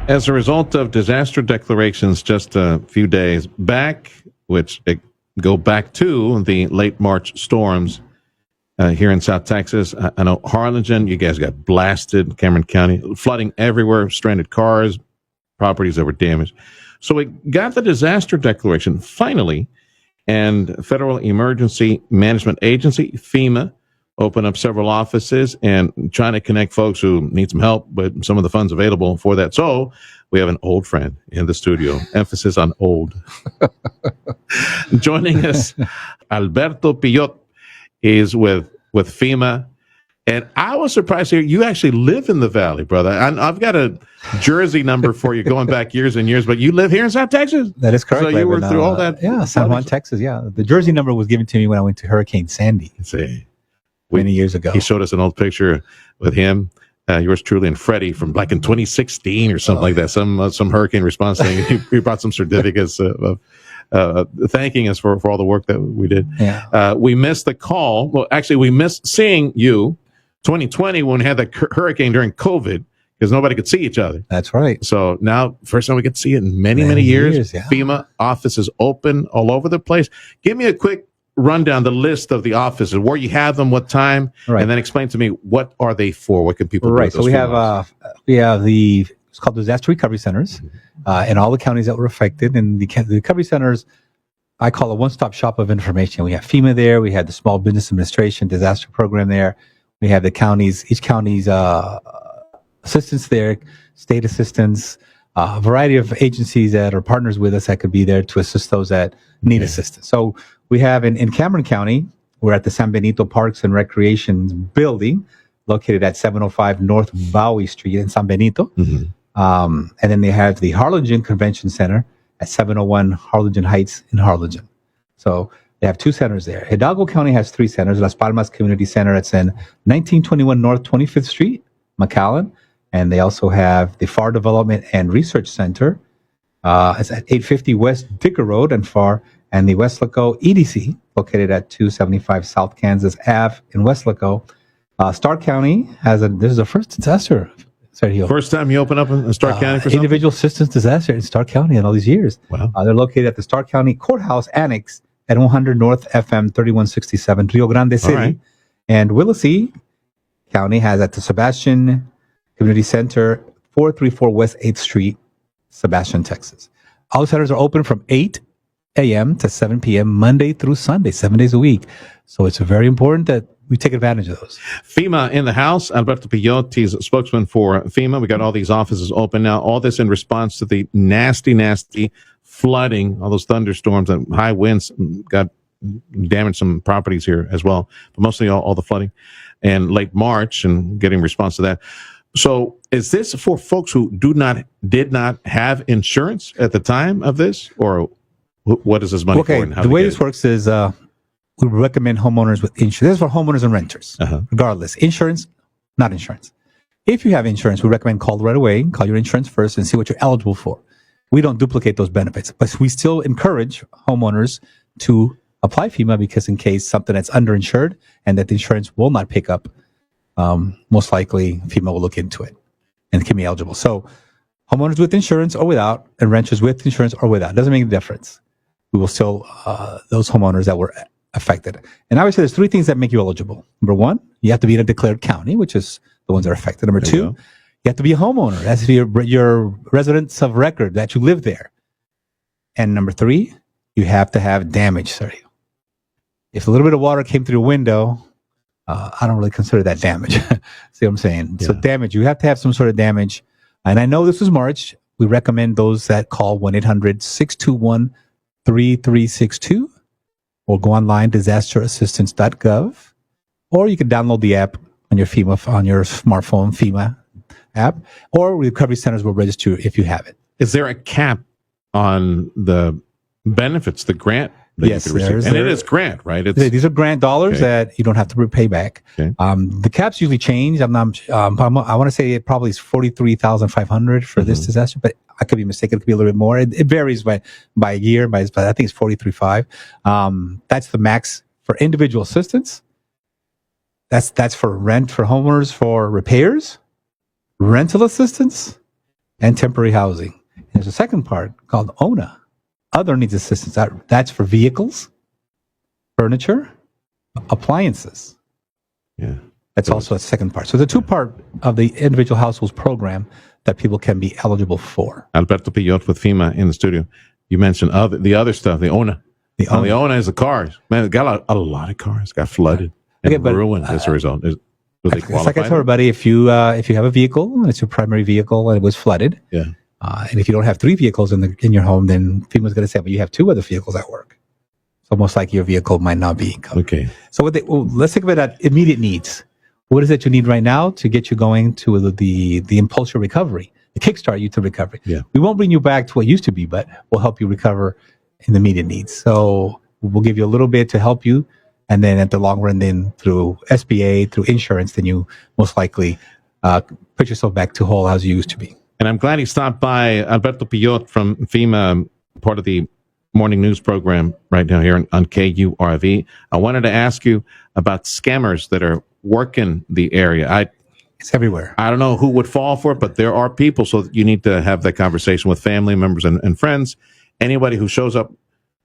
As a result of disaster declarations just a few days back, which go back to the late March storms here in South Texas, I know Harlingen, you guys got blasted, Cameron County, flooding everywhere, stranded cars, properties that were damaged. So it got the disaster declaration finally, and Federal Emergency Management Agency, FEMA, opened up several offices and trying to connect folks who need some help with some of the funds available for that. So we have an old friend in the studio, emphasis on old. Joining us, Alberto Pillot is with FEMA. And I was surprised to hear you actually live in the Valley, brother. I've got a Jersey number for you going back years and years, but you live here in South Texas? That is correct. So you were through all that? Yeah, San Juan, Texas, yeah. The Jersey number was given to me when I went to Hurricane Sandy. Many years ago. He showed us an old picture with him, yours truly, and Freddie from like in 2016 or something like that. Some hurricane response thing. He brought some certificates of thanking us for all the work that we did. Yeah. We missed the call. Well, actually, we missed seeing you 2020 when we had the hurricane during COVID because nobody could see each other. That's right. So now, first time we get to see it in many years. Yeah. FEMA offices open all over the place. Give me a quick rundown, the list of the offices, where you have them, what time, and then explain to me what are they for? What can people do? Right. So we have it's called disaster recovery centers in all the counties that were affected, and the recovery centers I call a one-stop shop of information. We have FEMA there, we have the Small Business Administration disaster program there, we have each county's assistance there, state assistance, a variety of agencies that are partners with us that could be there to assist those that need assistance. So we have in Cameron County, we're at the San Benito Parks and Recreation building, located at 705 North Bowie Street in San Benito. And then they have the Harlingen Convention Center at 701 Harlingen Heights in Harlingen. So they have two centers there. Hidalgo County has three centers. Las Palmas Community Center, it's in 1921 North 25th Street, McAllen. And they also have the FAR Development and Research Center. It's at 850 West Dicker Road and FAR, and the Weslaco EDC, located at 275 South Kansas Ave in Weslaco. Stark County this is the first disaster. First time you open up in Stark County for something? Individual assistance disaster in Stark County in all these years. Wow. They're located at the Stark County Courthouse Annex at 100 North FM 3167, Rio Grande City. Right. And Willacy County has at the Sebastian Community Center, 434 West 8th Street, Sebastian, Texas. All the centers are open from 8 a.m. to 7 p.m. Monday through Sunday, 7 days a week. So it's very important that we take advantage of those. FEMA in the house. Alberto Pillot, he's a spokesman for FEMA. We got all these offices open now. All this in response to the nasty flooding, all those thunderstorms and high winds got damaged some properties here as well. But mostly all the flooding and late March and getting response to that. So is this for folks who did not have insurance at the time of this, or what is this money for? And how the way this works is we recommend homeowners with insurance. This is for homeowners and renters, regardless. Insurance, not insurance. If you have insurance, we recommend call right away. Call your insurance first and see what you're eligible for. We don't duplicate those benefits, but we still encourage homeowners to apply FEMA because in case something that's underinsured and that the insurance will not pick up, most likely FEMA will look into it and can be eligible. So homeowners with insurance or without, and renters with insurance or without, doesn't make a difference. We will still, those homeowners that were affected. And I would say there's three things that make you eligible. Number one, you have to be in a declared county, which is the ones that are affected. Number two, you have to be a homeowner. That's your residence of record that you live there. And number three, you have to have damage, Sergio. If a little bit of water came through the window, I don't really consider that damage. See what I'm saying? Yeah. So damage, you have to have some sort of damage. And I know this is March. We recommend those that call 1-800-621-3362 or go online, disasterassistance.gov, or you can download the app on your smartphone, FEMA app, or recovery centers will register if you have it. Is there a cap on the benefits, the grant? Yes, and it is grant, right? These are grant dollars that you don't have to repay back. Okay. The caps usually change. I want to say it probably is $43,500 for this disaster, but I could be mistaken. It could be a little bit more. It varies by year, but I think it's $43,500. That's the max for individual assistance. That's for rent for homeowners, for repairs, rental assistance, and temporary housing. And there's a second part called ONA, other needs assistance. That's for vehicles, furniture, appliances. Yeah. That's also a second part. So the two part of the individual households program that people can be eligible for. Alberto Pillot with FEMA in the studio. You mentioned the other stuff, the ONA. The ONA is the cars. Man, it got a lot of cars got flooded and ruined as a result. Do they qualify? Like I tell everybody, if you have a vehicle and it's your primary vehicle and it was flooded, and if you don't have 3 vehicles in your home, then FEMA's going to say, but you have 2 other vehicles at work. It's almost like your vehicle might not be covered. Okay. So let's think about that immediate needs. What is it you need right now to get you going to the impulsive recovery, the kickstart you to recovery? Yeah. We won't bring you back to what used to be, but we'll help you recover in the immediate needs. So we'll give you a little bit to help you. And then at the long run, then through SBA, through insurance, then you most likely put yourself back to whole as you used to be. And I'm glad he stopped by. Alberto Pillot from FEMA, part of the morning news program right now here on KURV. I wanted to ask you about scammers that are working the area. It's everywhere. I don't know who would fall for it, but there are people. So you need to have that conversation with family members and friends. Anybody who shows up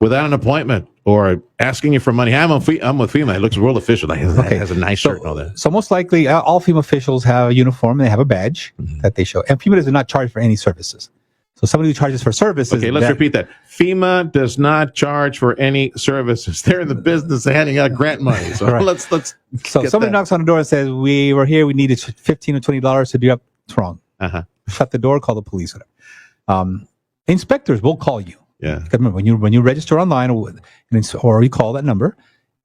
without an appointment or asking you for money. I'm with FEMA. It looks real official. Like, it has a nice shirt and all that. So most likely all FEMA officials have a uniform and they have a badge that they show. And FEMA does not charge for any services. So somebody who charges for services. Okay, let's repeat that. FEMA does not charge for any services. They're in the business of handing out grant money. So right. let's. So somebody knocks on the door and says, "We were here. We needed $15 or $20 to do up." It's wrong. Shut the door. Call the police. Inspectors will call you. Yeah. Because remember, when you register online or you call that number,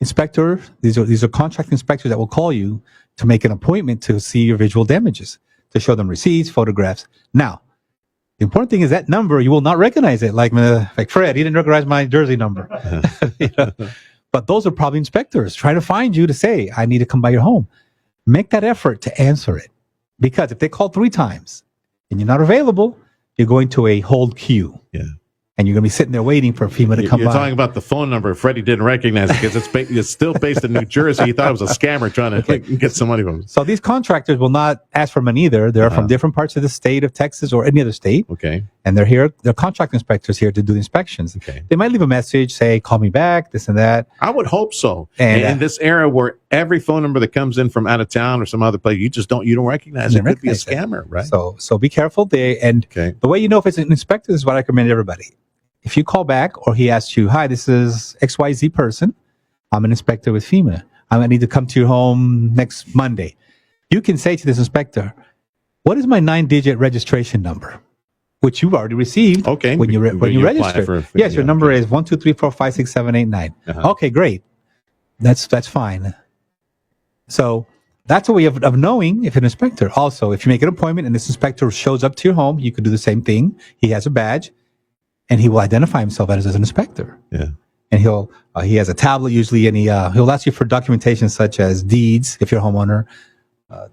inspector. These are contract inspectors that will call you to make an appointment to see your visual damages, to show them receipts, photographs. Now, the important thing is that number, you will not recognize it. Like Fred, he didn't recognize my Jersey number. But those are probably inspectors trying to find you to say, I need to come by your home. Make that effort to answer it. Because if they call 3 times and you're not available, you're going to a hold queue. Yeah. And you're going to be sitting there waiting for FEMA to come by. You're talking about the phone number. Freddie didn't recognize it because it's still based in New Jersey. He thought it was a scammer trying to get some money from him. So these contractors will not ask for money either. They're from different parts of the state of Texas or any other state. Okay. And they're contract inspectors here to do the inspections. Okay. They might leave a message, say, call me back, this and that. I would hope so. And in this era where every phone number that comes in from out of town or some other place, you don't recognize it. It could be a scammer, right? So be careful. The way you know if it's an inspector, this is what I recommend everybody. If you call back or he asks you, hi, this is XYZ person. I'm an inspector with FEMA. I'm going to need to come to your home next Monday. You can say to this inspector, what is my 9-digit registration number? Which you've already received when you register. Yes, your number is 1, 2, 3, 4, 5, 6, 7, 8, 9. Okay, great. That's fine. So that's a way of knowing if an inspector. Also, if you make an appointment and this inspector shows up to your home, you could do the same thing. He has a badge. And he will identify himself as an inspector. Yeah. And he has a tablet usually, and he'll ask you for documentation such as deeds, if you're a homeowner,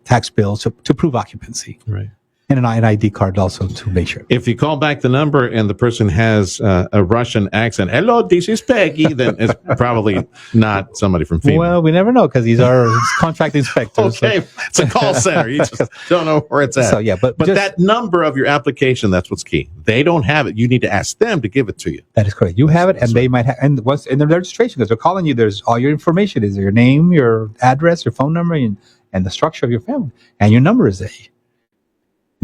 tax bills to prove occupancy. Right. And an ID card also to make sure. If you call back the number and the person has a Russian accent, hello, this is Peggy, then it's probably not somebody from FEMA. Well, we never know because these are contract inspectors. Okay, so. It's a call center. You just don't know where it's at. So, yeah, but that number of your application, that's what's key. They don't have it. You need to ask them to give it to you. That is correct. You have it, and they might have, and once in the registration, because they're calling you, there's all your information. Is your name, your address, your phone number, and the structure of your family, and your number is there.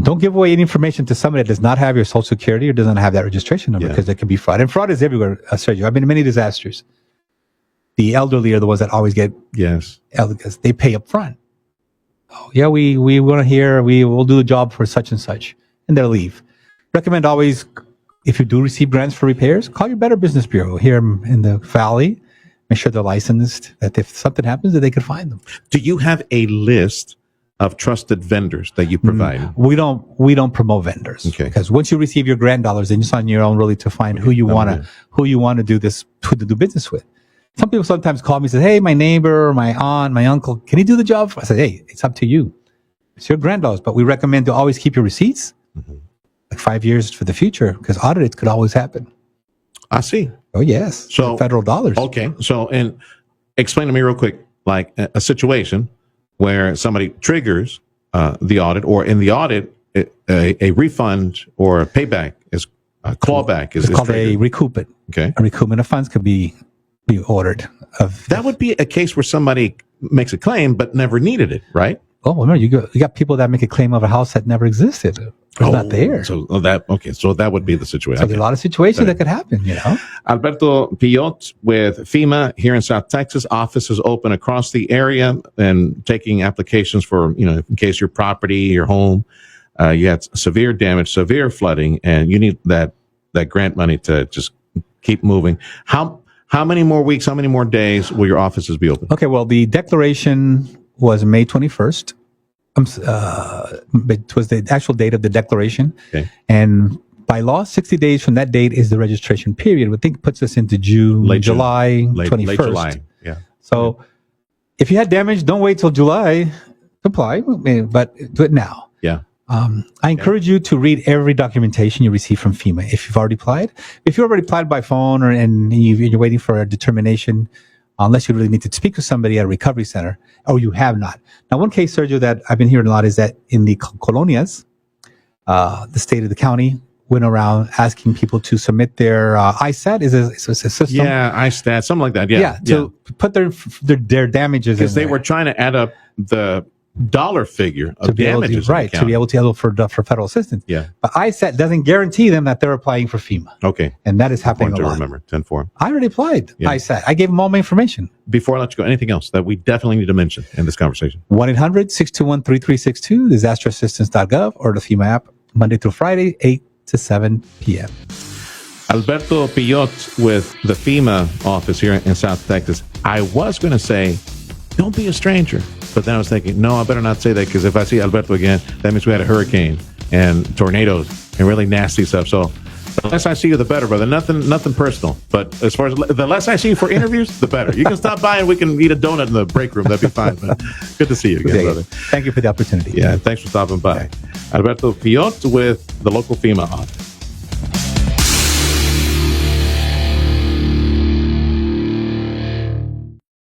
Don't give away any information to somebody that does not have your social security or doesn't have that registration number because there can be fraud. And fraud is everywhere, Sergio. I've been in many disasters. The elderly are the ones that always get because they pay up front. Oh, yeah, we want to hear, we will do a job for such and such. And they'll leave. Recommend always, if you do receive grants for repairs, call your Better Business Bureau here in the Valley. Make sure they're licensed, that if something happens, that they can find them. Do you have a list of trusted vendors that you provide? We don't promote vendors because once you receive your grant dollars, then it's on your own really to find who you want to do business with. Some people sometimes call me and say, hey, my neighbor, my aunt, my uncle, can he do the job? I said, hey, it's up to you. It's your grant dollars, but we recommend to always keep your receipts like 5 years for the future because audits could always happen. I see. Oh, yes. So federal dollars. Okay. So, and explain to me real quick, like a situation where somebody triggers the audit, or in the audit, a refund or a payback is a clawback. It's called triggered. a recoupment. Okay. A recoupment of funds could be ordered. That would be a case where somebody makes a claim but never needed it, right? Oh, remember, you got people that make a claim of a house that never existed. It's not there. So that would be the situation. So there's a lot of situations that could happen, Alberto Pillot with FEMA here in South Texas. Office is open across the area and taking applications for, in case your property, your home, you had severe damage, severe flooding, and you need that grant money to just keep moving. How many more weeks, how many more days will your offices be open? Okay, well, the declaration was May 21st. It was the actual date of the declaration. Okay. And by law, 60 days from that date is the registration period. I think puts us into July 21st. Late July, yeah. So if you had damage, don't wait till July to apply, but do it now. Yeah. I encourage you to read every documentation you receive from FEMA. If you've already applied, if you already applied by phone and you're waiting for a determination, unless you really need to speak to somebody at a recovery center, or you have not. Now, one case, Sergio, that I've been hearing a lot is that in the colonias, the state of the county went around asking people to submit their ISAT. Is a system? Yeah, ISAT, something like that. Yeah. To put their damages because they were trying to add up the dollar figure of to be damages. to be able to eligible for federal assistance. Yeah. But ISAT doesn't guarantee them that they're applying for FEMA. Okay. And that is happening a lot. Remember, 10-4. I already applied ISAT. I gave them all my information. Before I let you go, anything else that we definitely need to mention in this conversation? 1-800-621-3362, disasterassistance.gov, or the FEMA app, Monday through Friday, 8 to 7 p.m. Alberto Pillot with the FEMA office here in South Texas. I was going to say, don't be a stranger. But then I was thinking, no, I better not say that, because if I see Alberto again, that means we had a hurricane and tornadoes and really nasty stuff. So the less I see you, the better, brother. Nothing personal. But as far as the less I see you for interviews, the better. You can stop by and we can eat a donut in the break room. That'd be fine. But good to see you again, brother. Thank you for the opportunity. Yeah, thanks for stopping by. Alberto Pillot with the local FEMA office.